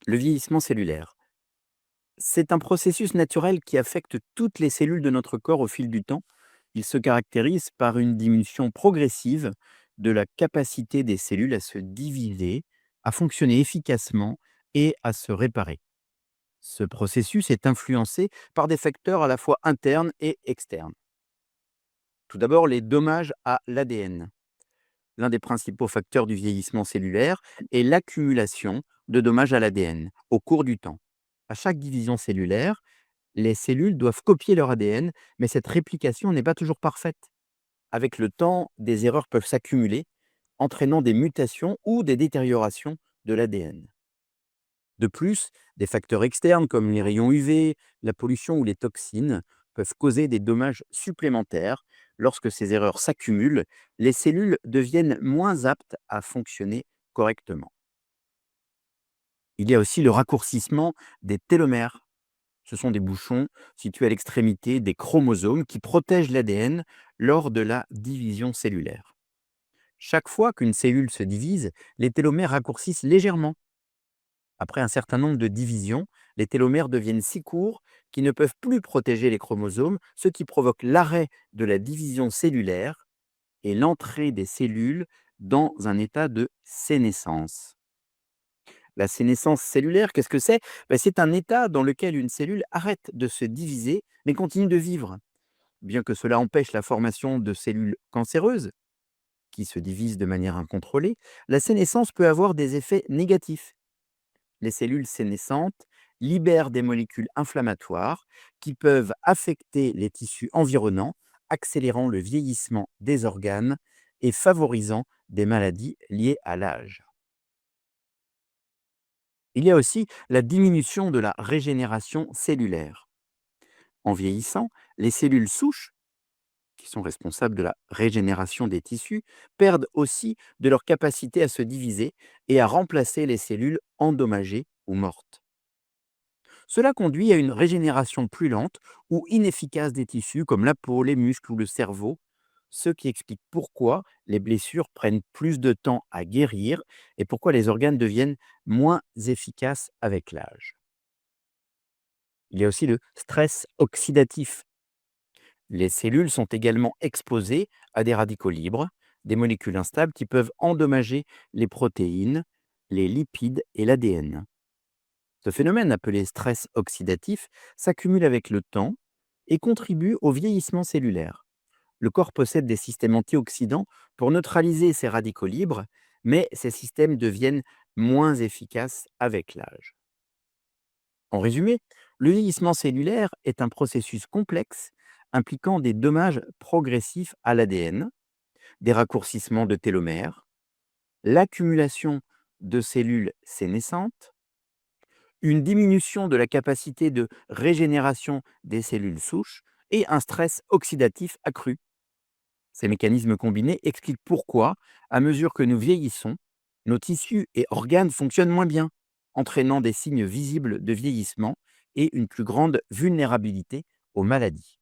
Le vieillissement cellulaire, c'est un processus naturel qui affecte toutes les cellules de notre corps au fil du temps. Il se caractérise par une diminution progressive de la capacité des cellules à se diviser, à fonctionner efficacement et à se réparer. Ce processus est influencé par des facteurs à la fois internes et externes. Tout d'abord, les dommages à l'ADN. L'un des principaux facteurs du vieillissement cellulaire est l'accumulation de dommages à l'ADN au cours du temps. À chaque division cellulaire, les cellules doivent copier leur ADN, mais cette réplication n'est pas toujours parfaite. Avec le temps, des erreurs peuvent s'accumuler, entraînant des mutations ou des détériorations de l'ADN. De plus, des facteurs externes comme les rayons UV, la pollution ou les toxines peuvent causer des dommages supplémentaires. Lorsque ces erreurs s'accumulent, les cellules deviennent moins aptes à fonctionner correctement. Il y a aussi le raccourcissement des télomères. Ce sont des bouchons situés à l'extrémité des chromosomes qui protègent l'ADN lors de la division cellulaire. Chaque fois qu'une cellule se divise, les télomères raccourcissent légèrement. Après un certain nombre de divisions, les télomères deviennent si courts qu'ils ne peuvent plus protéger les chromosomes, ce qui provoque l'arrêt de la division cellulaire et l'entrée des cellules dans un état de sénescence. La sénescence cellulaire, qu'est-ce que c'est? C'est un état dans lequel une cellule arrête de se diviser mais continue de vivre. Bien que cela empêche la formation de cellules cancéreuses, qui se divisent de manière incontrôlée, la sénescence peut avoir des effets négatifs. Les cellules sénescentes libèrent des molécules inflammatoires qui peuvent affecter les tissus environnants, accélérant le vieillissement des organes et favorisant des maladies liées à l'âge. Il y a aussi la diminution de la régénération cellulaire. En vieillissant, les cellules souches, qui sont responsables de la régénération des tissus, perdent aussi de leur capacité à se diviser et à remplacer les cellules endommagées ou mortes. Cela conduit à une régénération plus lente ou inefficace des tissus comme la peau, les muscles ou le cerveau, ce qui explique pourquoi les blessures prennent plus de temps à guérir et pourquoi les organes deviennent moins efficaces avec l'âge. Il y a aussi le stress oxydatif. Les cellules sont également exposées à des radicaux libres, des molécules instables qui peuvent endommager les protéines, les lipides et l'ADN. Ce phénomène appelé stress oxydatif s'accumule avec le temps et contribue au vieillissement cellulaire. Le corps possède des systèmes antioxydants pour neutraliser ces radicaux libres, mais ces systèmes deviennent moins efficaces avec l'âge. En résumé, le vieillissement cellulaire est un processus complexe impliquant des dommages progressifs à l'ADN, des raccourcissements de télomères, l'accumulation de cellules sénescentes, une diminution de la capacité de régénération des cellules souches et un stress oxydatif accru. Ces mécanismes combinés expliquent pourquoi, à mesure que nous vieillissons, nos tissus et organes fonctionnent moins bien, entraînant des signes visibles de vieillissement et une plus grande vulnérabilité aux maladies.